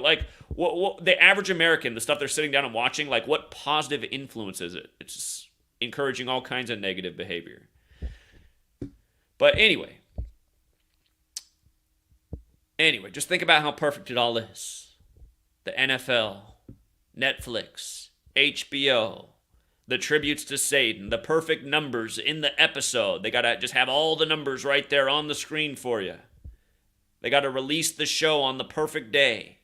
what the average American, the stuff they're sitting down and watching, like what positive influence is it? It's just encouraging all kinds of negative behavior. But anyway, just think about how perfect it all is. The NFL, Netflix, HBO, the tributes to Satan, the perfect numbers in the episode. They got to just have all the numbers right there on the screen for you. They got to release the show on the perfect day.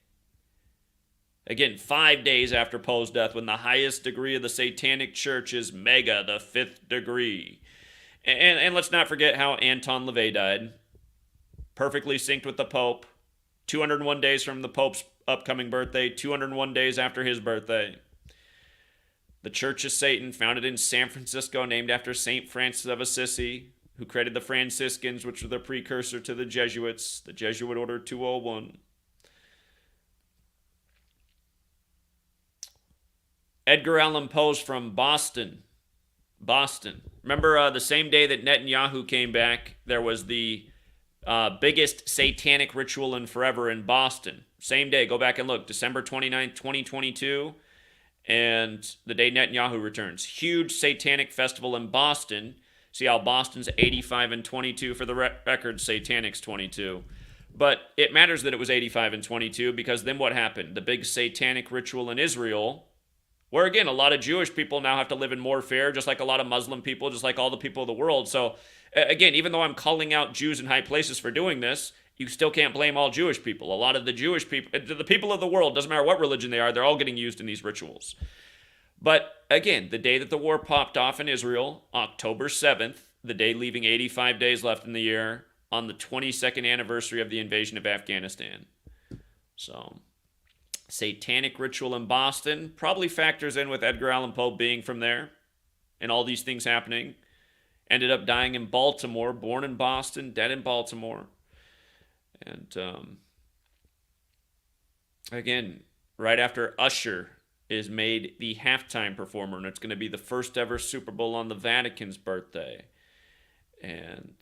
Again, 5 days after Poe's death, when the highest degree of the Satanic Church is mega, the fifth degree. And let's not forget how Anton LaVey died. Perfectly synced with the Pope. 201 days from the Pope's upcoming birthday, 201 days after his birthday. The Church of Satan, founded in San Francisco, named after St. Francis of Assisi, who created the Franciscans, which were the precursor to the Jesuits, the Jesuit Order 201. Edgar Allan Poe's from Boston. Remember the same day that Netanyahu came back, there was the biggest satanic ritual in forever in Boston. Same day, go back and look, December 29th, 2022, and the day Netanyahu returns. Huge satanic festival in Boston. See how Boston's 85-22 for the record, Satanic's 22. But it matters that it was 85-22 because then what happened? The big satanic ritual in Israel, where again, a lot of Jewish people now have to live in more fear, just like a lot of Muslim people, just like all the people of the world. So again, even though I'm calling out Jews in high places for doing this, You still can't blame all Jewish people. A lot of the Jewish people, the people of the world, doesn't matter what religion they are, they're all getting used in these rituals. But again, the day that the war popped off in Israel, October 7th, the day leaving 85 days left in the year, on the 22nd anniversary of the invasion of Afghanistan. So, satanic ritual in Boston probably factors in with Edgar Allan Poe being from there and all these things happening. Ended up dying in Baltimore, born in Boston, dead in Baltimore. And again, right after Usher is made the halftime performer, and it's going to be the first ever Super Bowl on the Vatican's birthday. And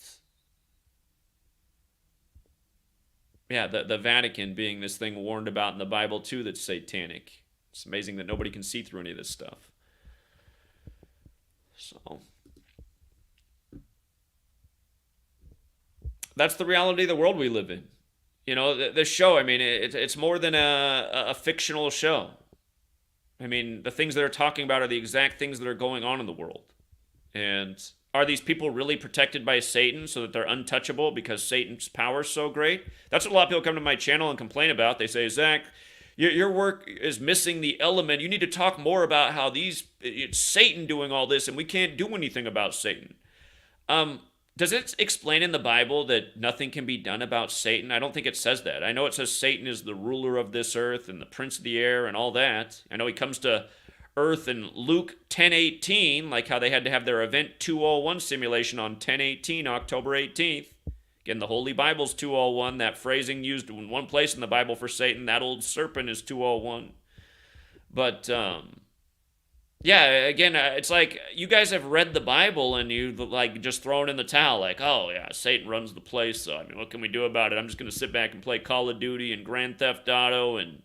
yeah, the Vatican being this thing warned about in the Bible too that's satanic. It's amazing that nobody can see through any of this stuff. So that's the reality of the world we live in. You know, the show, I mean, it's more than a fictional show. I mean, the things that they're talking about are the exact things that are going on in the world. And are these people really protected by Satan so that they're untouchable because Satan's power is so great? That's what a lot of people come to my channel and complain about. They say, Zach, your work is missing the element. You need to talk more about how it's Satan doing all this and we can't do anything about Satan. Does it explain in the Bible that nothing can be done about Satan? I don't think it says that. I know it says Satan is the ruler of this earth and the prince of the air and all that. I know he comes to earth in Luke 10:18, like how they had to have their Event 201 simulation on 10/18, October 18th. Again, the Holy Bible's 201. That phrasing used in one place in the Bible for Satan, that old serpent is 201. But, yeah, again, it's like you guys have read the Bible and you like just thrown in the towel, like, oh yeah, Satan runs the place. So I mean, what can we do about it? I'm just gonna sit back and play Call of Duty and Grand Theft Auto and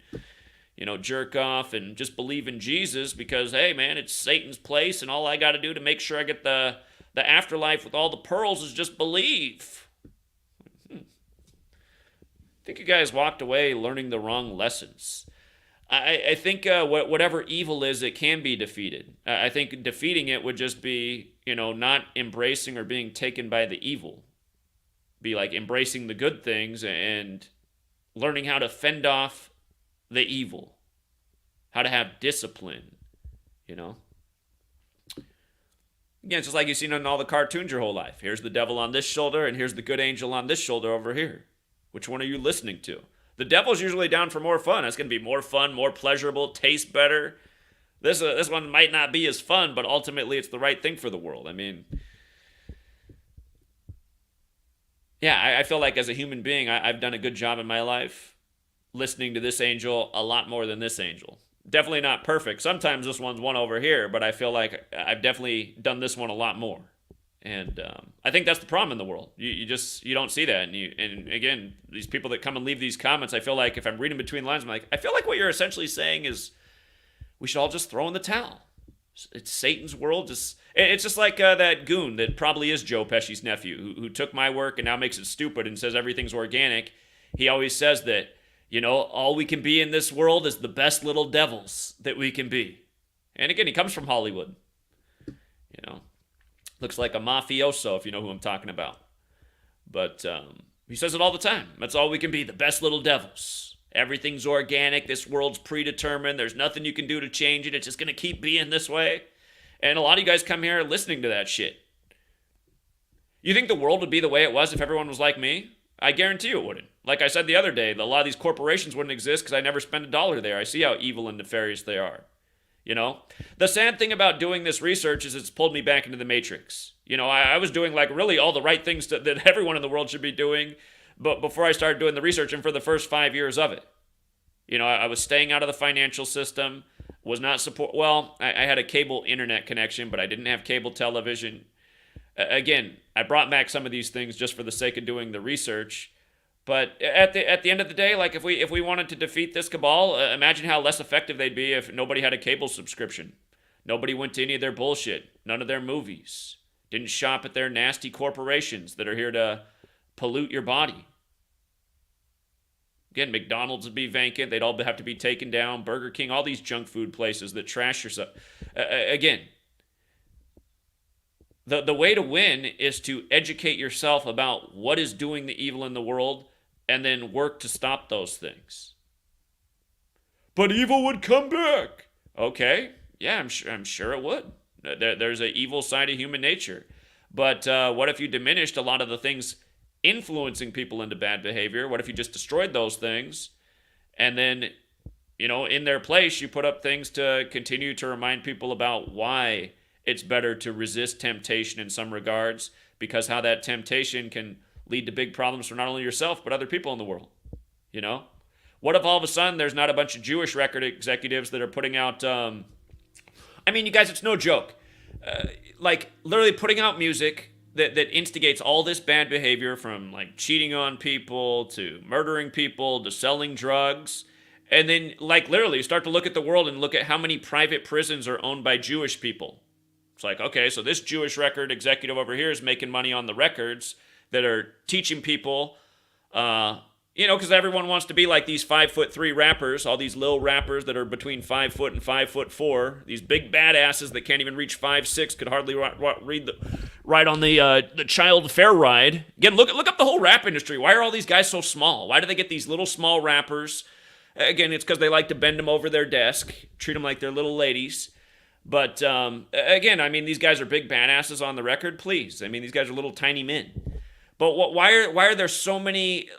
jerk off and just believe in Jesus because hey, man, it's Satan's place and all I got to do to make sure I get the afterlife with all the pearls is just believe. I think you guys walked away learning the wrong lessons. I think whatever evil is, it can be defeated. I think defeating it would just be, not embracing or being taken by the evil. Be like embracing the good things and learning how to fend off the evil. How to have discipline, Again, it's just like you've seen in all the cartoons your whole life. Here's the devil on this shoulder and here's the good angel on this shoulder over here. Which one are you listening to? The devil's usually down for more fun. It's going to be more fun, more pleasurable, taste better. This one might not be as fun, but ultimately it's the right thing for the world. I mean, yeah, I feel like as a human being, I've done a good job in my life listening to this angel a lot more than this angel. Definitely not perfect. Sometimes this one's one over here, but I feel like I've definitely done this one a lot more. And I think that's the problem in the world. You don't see that. And again, these people that come and leave these comments, I feel like if I'm reading between lines, I'm like, I feel like what you're essentially saying is we should all just throw in the towel. It's Satan's world. It's just like that goon that probably is Joe Pesci's nephew who took my work and now makes it stupid and says everything's organic. He always says that, all we can be in this world is the best little devils that we can be. And again, he comes from Hollywood. Looks like a mafioso, if you know who I'm talking about. But he says it all the time. That's all we can be, the best little devils. Everything's organic. This world's predetermined. There's nothing you can do to change it. It's just going to keep being this way. And a lot of you guys come here listening to that shit. You think the world would be the way it was if everyone was like me? I guarantee you it wouldn't. Like I said the other day, a lot of these corporations wouldn't exist because I never spend $1 there. I see how evil and nefarious they are. The sad thing about doing this research is it's pulled me back into the matrix. I was doing like really all the right things that everyone in the world should be doing, but before I started doing the research and for the first 5 years of it. I was staying out of the financial system, was not I had a cable internet connection, but I didn't have cable television. Again, I brought back some of these things just for the sake of doing the research. But at the end of the day, like if we wanted to defeat this cabal, imagine how less effective they'd be if nobody had a cable subscription. Nobody went to any of their bullshit. None of their movies. Didn't shop at their nasty corporations that are here to pollute your body. Again, McDonald's would be vacant. They'd all have to be taken down. Burger King, all these junk food places that trash yourself. Again, the way to win is to educate yourself about what is doing the evil in the world and then work to stop those things. But evil would come back. Okay, yeah, I'm sure it would. There's an evil side of human nature. But what if you diminished a lot of the things influencing people into bad behavior? What if you just destroyed those things and then, in their place, you put up things to continue to remind people about why it's better to resist temptation in some regards, because how that temptation can lead to big problems for not only yourself, but other people in the world. You know? What if all of a sudden there's not a bunch of Jewish record executives that are putting out, you guys, it's no joke. Like, literally putting out music that instigates all this bad behavior, from, like, cheating on people to murdering people to selling drugs. And then, like, literally start to look at the world and look at how many private prisons are owned by Jewish people. It's like, okay, so this Jewish record executive over here is making money on the records that are teaching people, because everyone wants to be like these 5'3" rappers, all these little rappers that are between 5 foot and 5'4", these big badasses that can't even reach 5'6", could hardly ride on the child fair ride. Again, look up the whole rap industry. Why are all these guys so small? Why do they get these little small rappers? Again, it's because they like to bend them over their desk, treat them like they're little ladies. But again, these guys are big badasses on the record. Please, these guys are little tiny men. But why are there so many?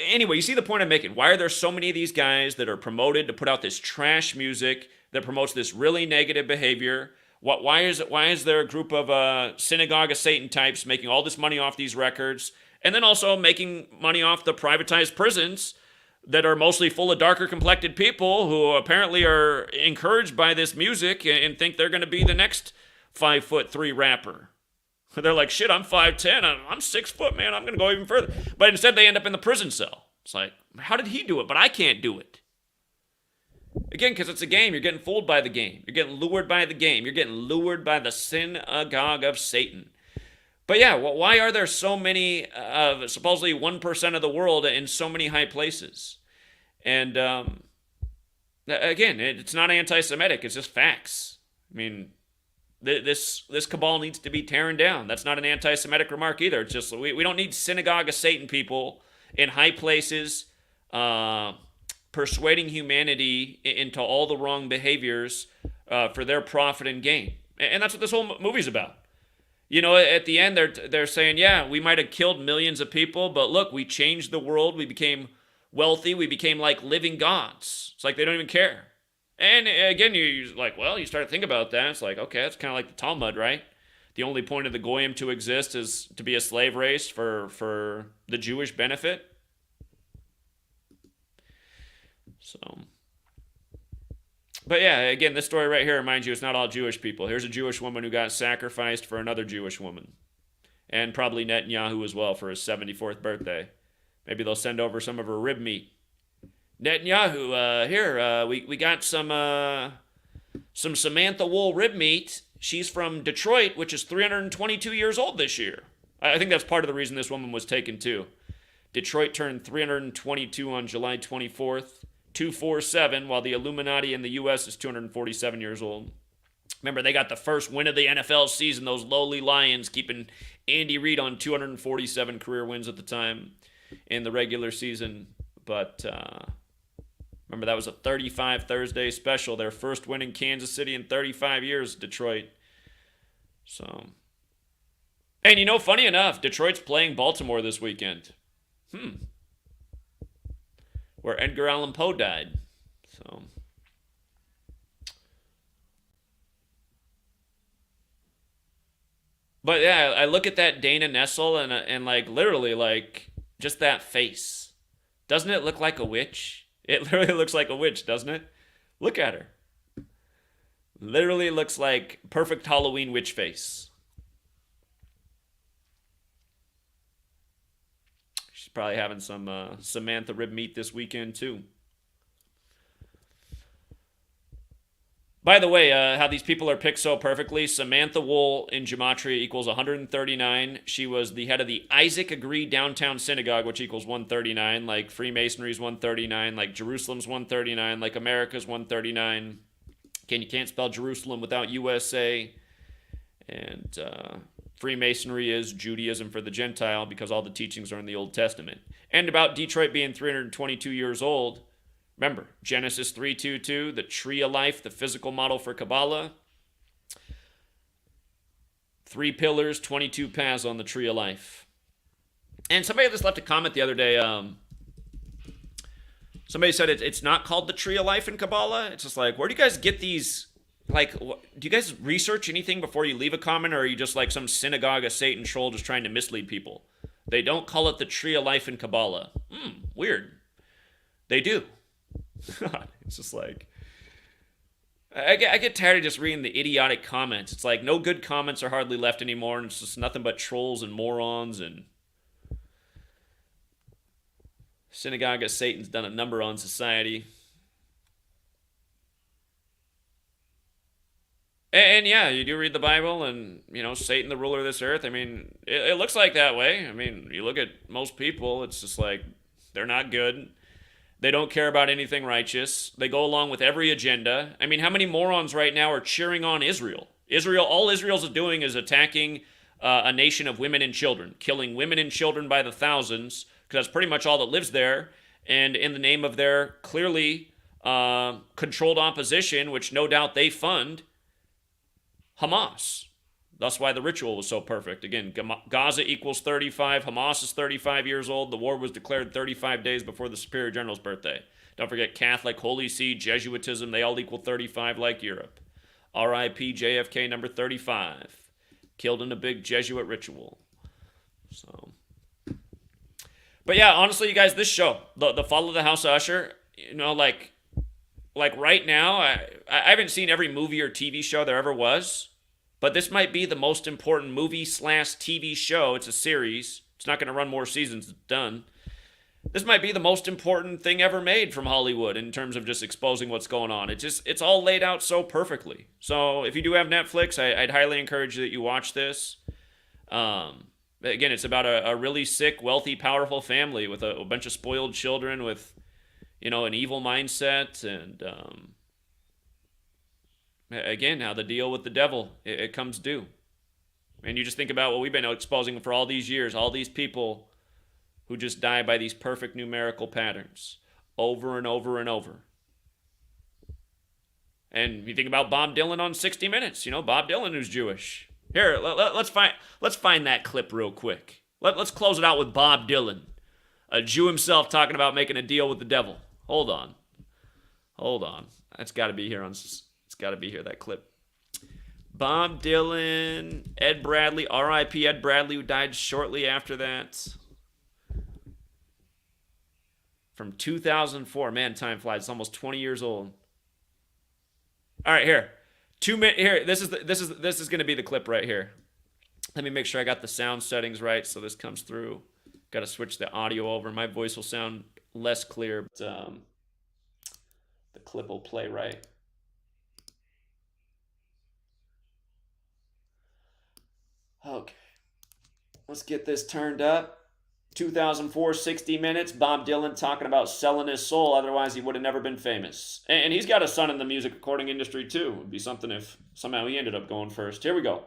Anyway, you see the point I'm making. Why are there so many of these guys that are promoted to put out this trash music that promotes this really negative behavior? Why is there a group of synagogue of Satan types making all this money off these records, and then also making money off the privatized prisons that are mostly full of darker complected people who apparently are encouraged by this music and think they're going to be the next 5'3" rapper? They're like, shit, I'm 5'10", I'm 6 foot, man, I'm going to go even further. But instead they end up in the prison cell. It's like, how did he do it, but I can't do it? Again, because it's a game. You're getting fooled by the game. You're getting lured by the game. You're getting lured by the synagogue of Satan. But yeah, why are there so many of supposedly 1% of the world in so many high places? And again, it's not anti-Semitic. It's just facts. This cabal needs to be tearing down. That's not an anti-Semitic remark either. It's just we don't need synagogue of Satan people in high places persuading humanity into all the wrong behaviors for their profit and gain. And that's what this whole movie's about. At the end, they're saying, yeah, we might have killed millions of people, but look, we changed the world. We became wealthy. We became like living gods. It's like they don't even care. And again, you start to think about that. It's like, okay, that's kind of like the Talmud, right? The only point of the Goyim to exist is to be a slave race for the Jewish benefit. So, but yeah, again, this story right here reminds you it's not all Jewish people. Here's a Jewish woman who got sacrificed for another Jewish woman. And probably Netanyahu as well for his 74th birthday. Maybe they'll send over some of her rib meat. Netanyahu, here, we got some Samantha Wool rib meat. She's from Detroit, which is 322 years old this year. I think that's part of the reason this woman was taken too. Detroit turned 322 on July 24th, 247, while the Illuminati in the U.S. is 247 years old. Remember, they got the first win of the NFL season, those lowly Lions, keeping Andy Reid on 247 career wins at the time in the regular season. But remember, that was a 35 Thursday special, their first win in Kansas City in 35 years, Detroit. So, and funny enough, Detroit's playing Baltimore this weekend. Where Edgar Allan Poe died. So, but yeah, I look at that Dana Nessel and like literally like just that face. Doesn't it look like a witch? It literally looks like a witch, doesn't it? Look at her. Literally looks like perfect Halloween witch face. She's probably having some Samantha rib meat this weekend too. By the way, how these people are picked so perfectly. Samantha Wool in Gematria equals 139. She was the head of the Isaac Agree Downtown Synagogue, which equals 139. Like Freemasonry's 139. Like Jerusalem's 139. Like America's 139. Again, you can't spell Jerusalem without USA. And Freemasonry is Judaism for the Gentile because all the teachings are in the Old Testament. And about Detroit being 322 years old, remember, Genesis 3:2:2, the tree of life, the physical model for Kabbalah. 3 pillars, 22 paths on the tree of life. And somebody just left a comment the other day. Somebody said it's not called the tree of life in Kabbalah. It's just like, where do you guys get these? Like, do you guys research anything before you leave a comment, or are you just like some synagogue of Satan troll just trying to mislead people? They don't call it the tree of life in Kabbalah. Weird. They do. It's just like, I get tired of just reading the idiotic comments. It's like no good comments are hardly left anymore, and it's just nothing but trolls and morons. And synagogue of Satan's done a number on society. And yeah, you do read the Bible, and, you know, Satan, the ruler of this earth. I mean, it looks like that way. I mean, you look at most people, it's just like they're not good. They don't care about anything righteous. They go along with every agenda. I mean, how many morons right now are cheering on Israel? All Israel's doing is attacking a nation of women and children, killing women and children by the thousands, because that's pretty much all that lives there. And in the name of their clearly controlled opposition, which no doubt they fund, Hamas. That's why the ritual was so perfect. Again, Gaza equals 35. Hamas is 35 years old. The war was declared 35 days before the Superior General's birthday. Don't forget Catholic, Holy See, Jesuitism. They all equal 35 like Europe. R.I.P. JFK number 35. Killed in a big Jesuit ritual. So, but yeah, honestly, you guys, this show, the fall of the House of Usher, you know, like right now, I haven't seen every movie or TV show there ever was, but this might be the most important movie/TV show. It's a series. It's not going to run more seasons. It's done. This might be the most important thing ever made from Hollywood in terms of just exposing what's going on. It's all laid out so perfectly. So if you do have Netflix, I'd highly encourage you that you watch this. Again, it's about a really sick, wealthy, powerful family with a bunch of spoiled children with, you know, an evil mindset, and again, how the deal with the devil, it comes due. And you just think about what we've been exposing for all these years, all these people who just die by these perfect numerical patterns over and over and over. And you think about Bob Dylan on 60 Minutes, you know, Bob Dylan who's Jewish. Here, let's find that clip real quick. Let's close it out with Bob Dylan, a Jew himself, talking about making a deal with the devil. Hold on. It's got to be here that clip. Bob Dylan, Ed Bradley, R.I.P. Ed Bradley, who died shortly after that. From 2004. Man, time flies. It's almost 20 years old. All right, here. 2 minutes. Here, this is going to be the clip right here. Let me make sure I got the sound settings right so this comes through. Got to switch the audio over. My voice will sound less clear, but the clip will play right. Okay. Let's get this turned up. 2004, 60 Minutes, Bob Dylan talking about selling his soul, otherwise he would have never been famous. And he's got a son in the music recording industry too. It would be something if somehow he ended up going first. Here we go.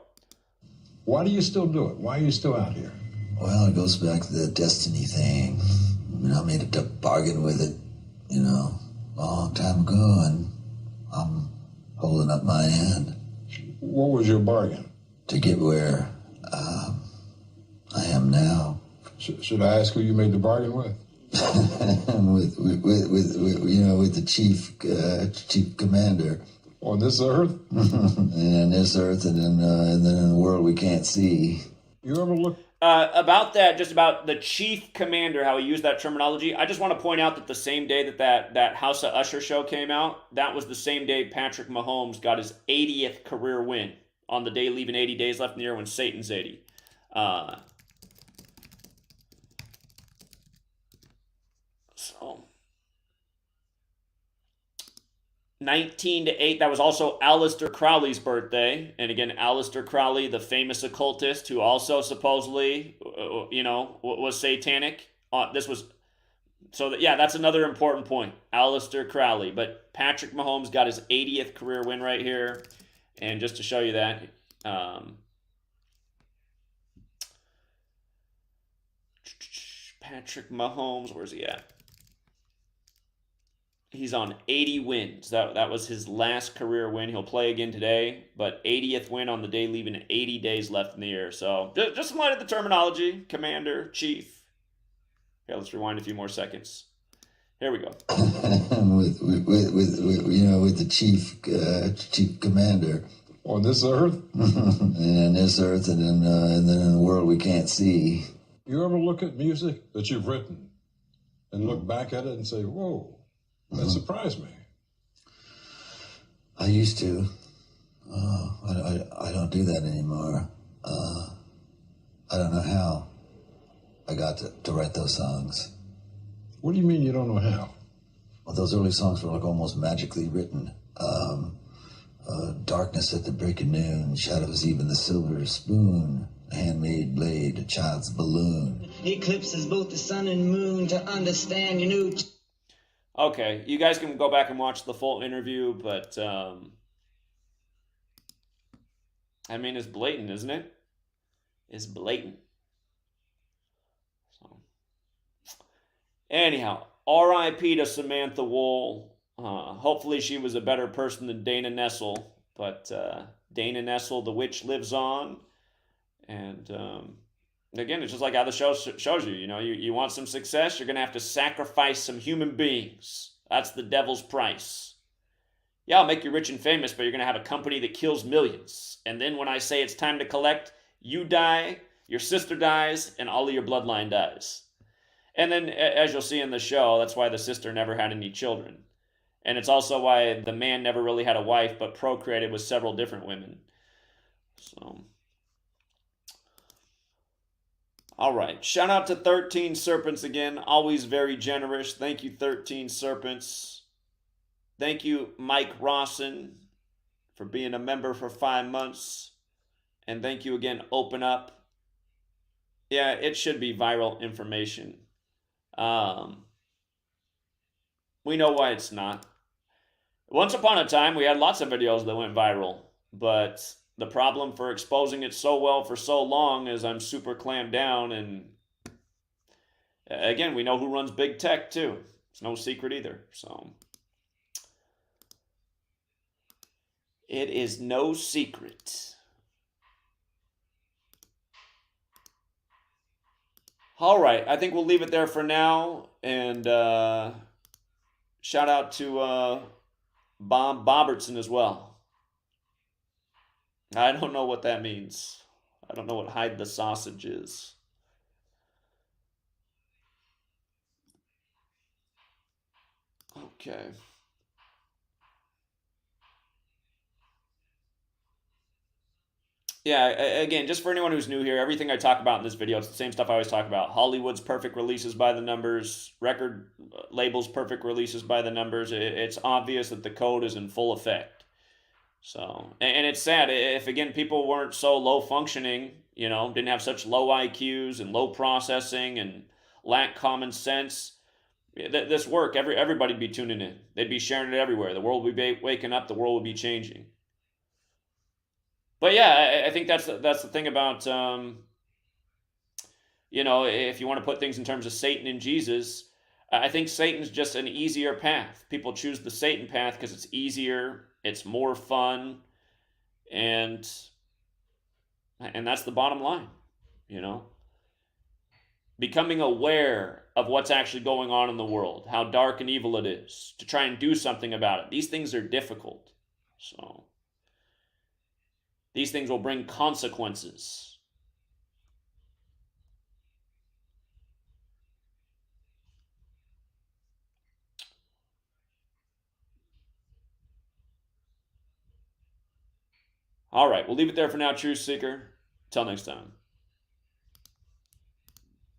Why do you still do it? Why are you still out here? Well, it goes back to the destiny thing. I mean, I made a bargain with it, you know, a long time ago, and I'm holding up my end. What was your bargain? To get where I am now. Should I ask who you made the bargain with? with the chief commander. On this earth? And this earth, and then in the world we can't see. You ever look? About that, just about the chief commander, how he used that terminology, I just want to point out that the same day that House of Usher show came out, that was the same day Patrick Mahomes got his 80th career win, on the day leaving 80 days left in the year when Satan's 80. So 19-8, that was also Aleister Crowley's birthday. And again, Aleister Crowley, the famous occultist who also supposedly, was satanic. That's another important point. Aleister Crowley. But Patrick Mahomes got his 80th career win right here. And just to show you that, Patrick Mahomes, where's he at? He's on 80 wins. That was his last career win. He'll play again today, but 80th win on the day, leaving 80 days left in the year. So just in light of the terminology, commander, chief. Okay, let's rewind a few more seconds. Here we go. with the chief commander On this earth? and this earth, and then in the world we can't see. You ever look at music that you've written and look back at it and say, whoa, that surprised me? I used to. I don't do that anymore. I don't know how I got to write those songs. What do you mean you don't know how? Well, those early songs were like almost magically written. Darkness at the break of noon, shadows even the silver spoon, a handmade blade, a child's balloon. Eclipses both the sun and moon to understand your new... Okay, you guys can go back and watch the full interview, but I mean, it's blatant, isn't it? It's blatant. So, anyhow, R.I.P. to Samantha Wool. Hopefully she was a better person than Dana Nessel, but Dana Nessel, the witch, lives on. And again, it's just like how the show shows you. You know, you want some success, you're going to have to sacrifice some human beings. That's the devil's price. Yeah, I'll make you rich and famous, but you're going to have a company that kills millions. And then when I say it's time to collect, you die, your sister dies, and all of your bloodline dies. And then, as you'll see in the show, that's why the sister never had any children. And it's also why the man never really had a wife, but procreated with several different women. So, all right. Shout out to 13 Serpents again. Always very generous. Thank you, 13 Serpents. Thank you, Mike Rawson, for being a member for 5 months. And thank you again, Open Up. Yeah, it should be viral information. We know why it's not. Once upon a time, we had lots of videos that went viral, but the problem for exposing it so well for so long is I'm super clamped down, and again, we know who runs big tech too. It's no secret either, so it is no secret. All right, I think we'll leave it there for now, and shout out to Bob Bobertson as well. I don't know what that means. I don't know what hide the sausage is. Okay. Yeah, again, just for anyone who's new here, everything I talk about in this video, it's the same stuff I always talk about. Hollywood's perfect releases by the numbers, record labels' perfect releases by the numbers. It's obvious that the code is in full effect. So, and it's sad if, again, people weren't so low functioning, you know, didn't have such low IQs and low processing and lack common sense. This work, everybody'd be tuning in. They'd be sharing it everywhere. The world would be waking up. The world would be changing. But yeah, I think that's the thing about, you know, if you want to put things in terms of Satan and Jesus, I think Satan's just an easier path. People choose the Satan path because it's easier, it's more fun, and that's the bottom line, you know. Becoming aware of what's actually going on in the world, how dark and evil it is, to try and do something about it. These things are difficult, so these things will bring consequences. All right, we'll leave it there for now, Truth Seeker. Till next time.